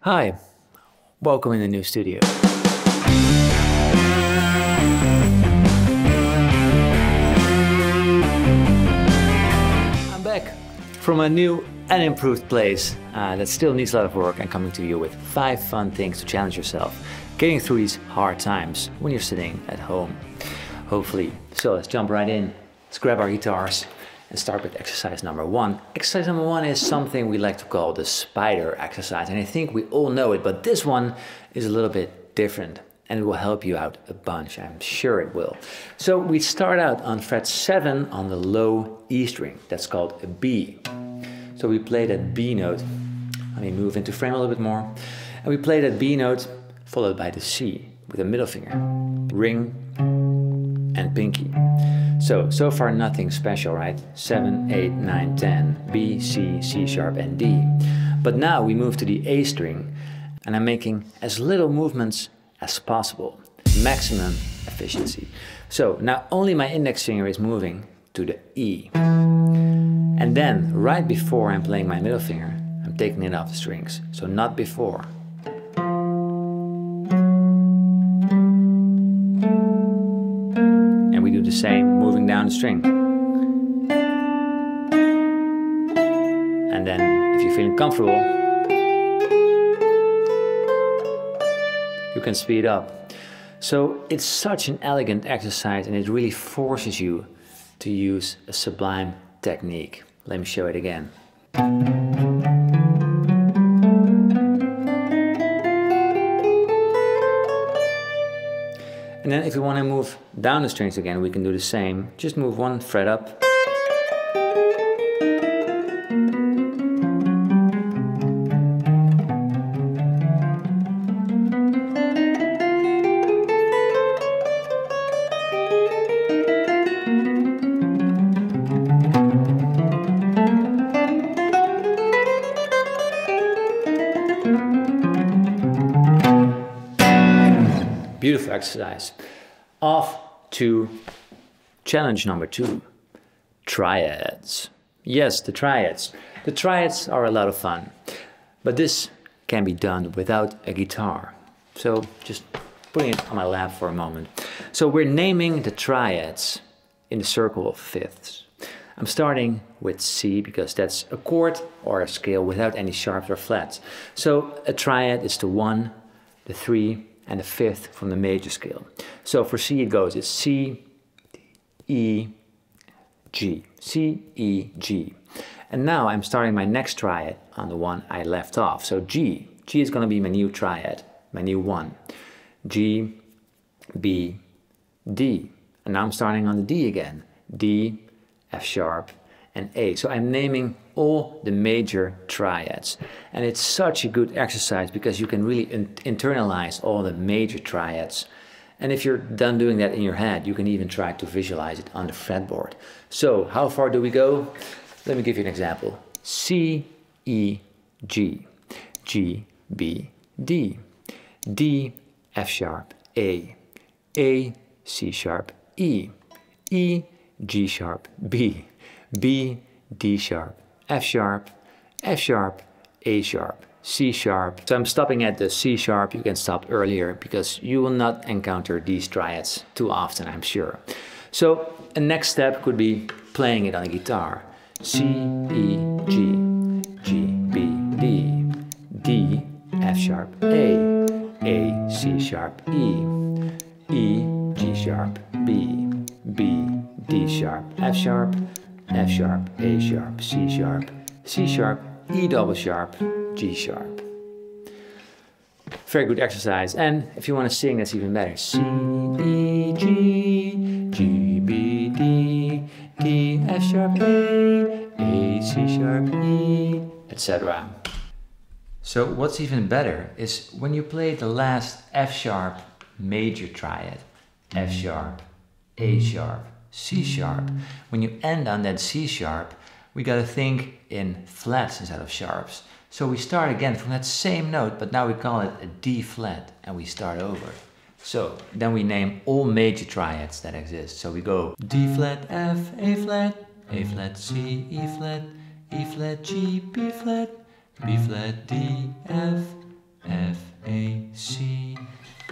Hi, welcome in the new studio. I'm back from a new and improved place that still needs a lot of work, and coming to you with 5 fun things to challenge yourself getting through these hard times when you're sitting at home. Hopefully. So let's jump right in. Let's grab our guitars and start with exercise number 1. Exercise number 1 is something we like to call the spider exercise, and I think we all know it, but this one is a little bit different and it will help you out a bunch. I'm sure it will. So we start out on fret 7 on the low E string. That's called a B. So we play that B note. Let me move into frame a little bit more. And we play that B note followed by the C with a middle finger, ring and pinky. So far nothing special, right? 7, 8, 9, 10, B, C, C sharp and D. But now we move to the A string and I'm making as little movements as possible. Maximum efficiency. So now only my index finger is moving to the E. And then right before I'm playing my middle finger, I'm taking it off the strings. So not before. We do the same, moving down the string. And then, if you're feeling comfortable, you can speed up. So it's such an elegant exercise and it really forces you to use a sublime technique. Let me show it again. And then if you want to move down the strings again, we can do the same. Just move 1 fret up. Beautiful exercise. Off to challenge number 2, triads. Yes, the triads. The triads are a lot of fun, but this can be done without a guitar. So just putting it on my lap for a moment. So we're naming the triads in the circle of fifths. I'm starting with C because that's a chord or a scale without any sharps or flats. So a triad is the 1, the 3, and the 5th from the major scale. So for C it goes, it's C, E, G, C, E, G. And now I'm starting my next triad on the one I left off. So G is gonna be my new triad, my new 1. G, B, D. And now I'm starting on the D again. D, F sharp, and A. So I'm naming all the major triads. And it's such a good exercise because you can really internalize all the major triads. And if you're done doing that in your head, you can even try to visualize it on the fretboard. So how far do we go? Let me give you an example. C, E, G, G, B, D, D, F sharp, A, C sharp, E, E, G sharp, B, B, D sharp, F sharp, A sharp, C sharp. So I'm stopping at the C sharp. You can stop earlier because you will not encounter these triads too often, I'm sure. So a next step could be playing it on a guitar. C, E, G, G, B, D, D, F sharp, A, C sharp, E, G sharp, B, D sharp, F sharp, A sharp, C sharp, E double sharp, G sharp. Very good exercise. And if you want to sing, that's even better. C, E, G, G, B, D, D, F sharp, A, C sharp, E, etc. So what's even better is when you play the last F sharp major triad, F sharp, A sharp, C sharp. When you end on that C sharp, we gotta think in flats instead of sharps. So we start again from that same note, but now we call it a D flat and we start over. So then we name all major triads that exist. So we go D flat, F, A flat, C, E flat, G, B flat, D, F,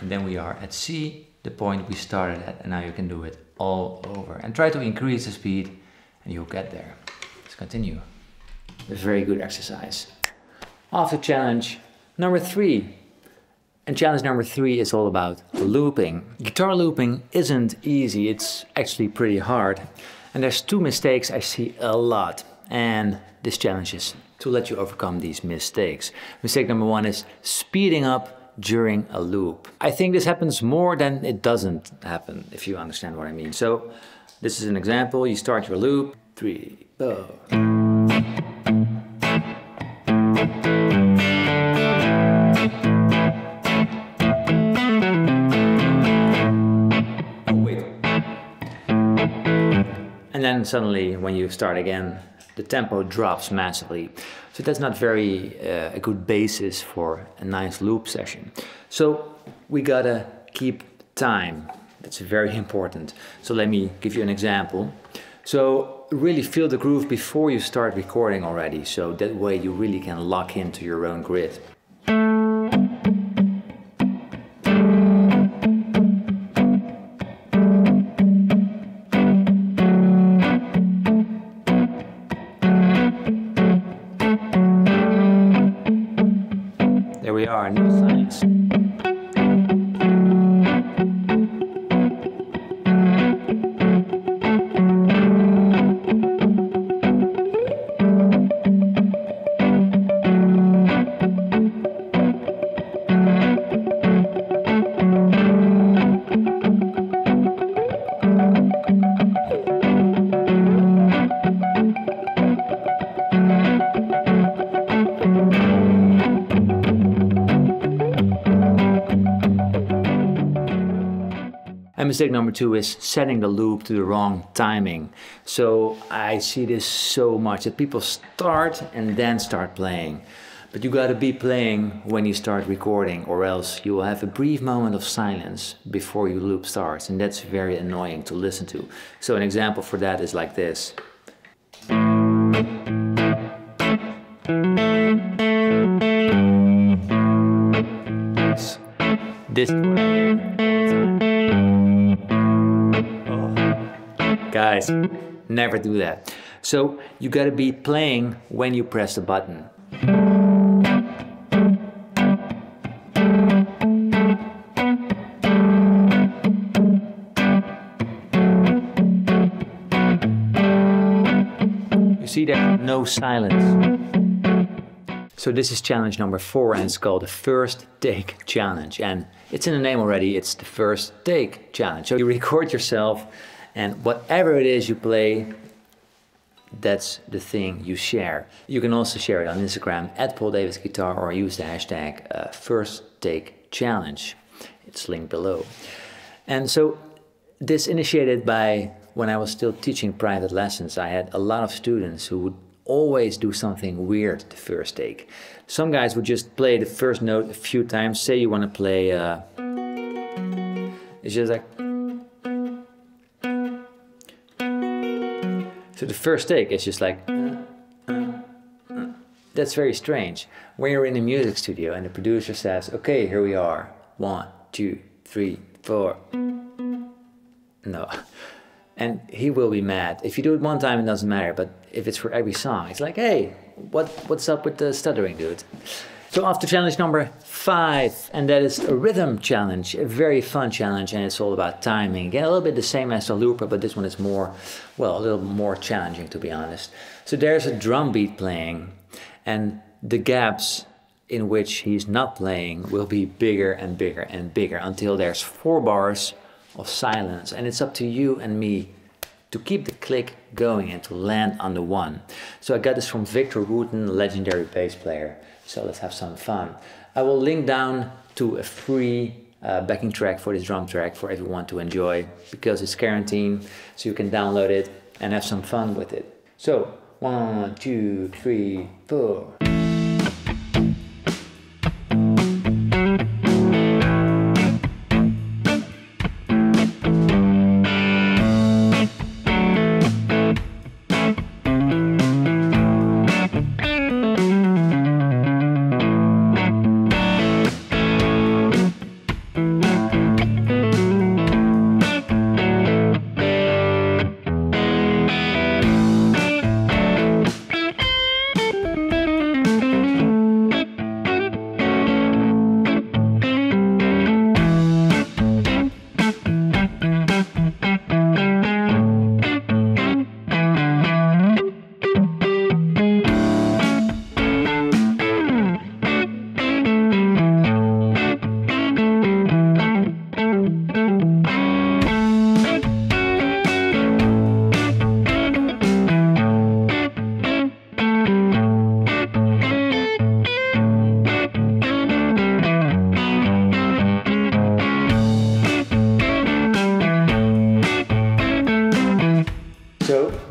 and then we are at C, the point we started at, and now you can do it all over. And try to increase the speed and you'll get there. Let's continue. It's a very good exercise. After challenge number 3. And challenge number 3 is all about looping. Guitar looping isn't easy, it's actually pretty hard. And there's 2 mistakes I see a lot. And this challenge is to let you overcome these mistakes. Mistake number 1 is speeding up during a loop. I think this happens more than it doesn't happen, if you understand what I mean. So this is an example. You start your loop. 3, 4. And then suddenly, when you start again, the tempo drops massively. So that's not very a good basis for a nice loop session. So we gotta keep time. That's very important. So let me give you an example. So really feel the groove before you start recording already. So that way you really can lock into your own grid. There we are, no silence. And mistake number 2 is setting the loop to the wrong timing. So I see this so much that people start and then start playing. But you gotta be playing when you start recording, or else you will have a brief moment of silence before your loop starts, and that's very annoying to listen to. So an example for that is like this. This is what I hear all the time. Guys, never do that. So you gotta be playing when you press the button. You see there's no silence. So this is challenge number 4, and it's called the first take challenge. And it's in the name already, it's the first take challenge. So you record yourself, and whatever it is you play, that's the thing you share. You can also share it on Instagram @PaulDavisGuitar, or use the hashtag first take challenge. It's linked below. And so this initiated by when I was still teaching private lessons. I had a lot of students who would always do something weird the first take. Some guys would just play the first note a few times. Say you want to play, it's just like, so the first take is just like, that's very strange. When you're in a music studio and the producer says, okay, here we are, 1, 2, 3, 4. No. And he will be mad. If you do it one time, it doesn't matter. But if it's for every song, it's like, hey, what's up with the stuttering, dude? So after challenge number 5, and that is a rhythm challenge, a very fun challenge, and it's all about timing. Again, a little bit the same as the looper, but this one is more, well, a little more challenging, to be honest. So there's a drum beat playing, and the gaps in which he's not playing will be bigger and bigger and bigger until there's 4 bars of silence, and it's up to you and me to keep the click going and to land on the 1. So I got this from Victor Wooten, legendary bass player. So let's have some fun. I will link down to a free backing track for this drum track for everyone to enjoy, because it's quarantine, so you can download it and have some fun with it. So 1, 2, 3, 4.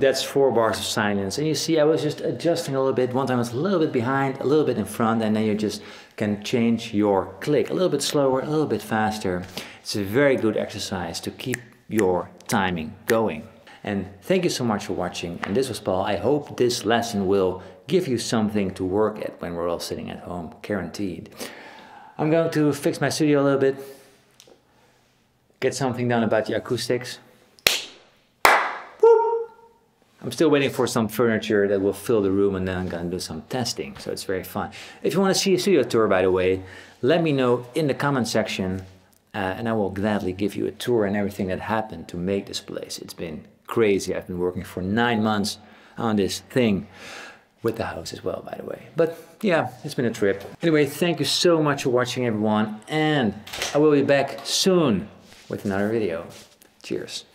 That's 4 bars of silence. And you see I was just adjusting a little bit. One time I was a little bit behind, a little bit in front, and then you just can change your click a little bit slower, a little bit faster. It's a very good exercise to keep your timing going. And thank you so much for watching. And this was Paul. I hope this lesson will give you something to work at when we're all sitting at home, guaranteed. I'm going to fix my studio a little bit, get something done about the acoustics. I'm still waiting for some furniture that will fill the room, and then I'm gonna do some testing, so it's very fun. If you want to see a studio tour, by the way, let me know in the comment section, and I will gladly give you a tour and everything that happened to make this place. It's been crazy. I've been working for 9 months on this thing, with the house as well, by the way. But yeah, it's been a trip. Anyway, thank you so much for watching, everyone, and I will be back soon with another video. Cheers.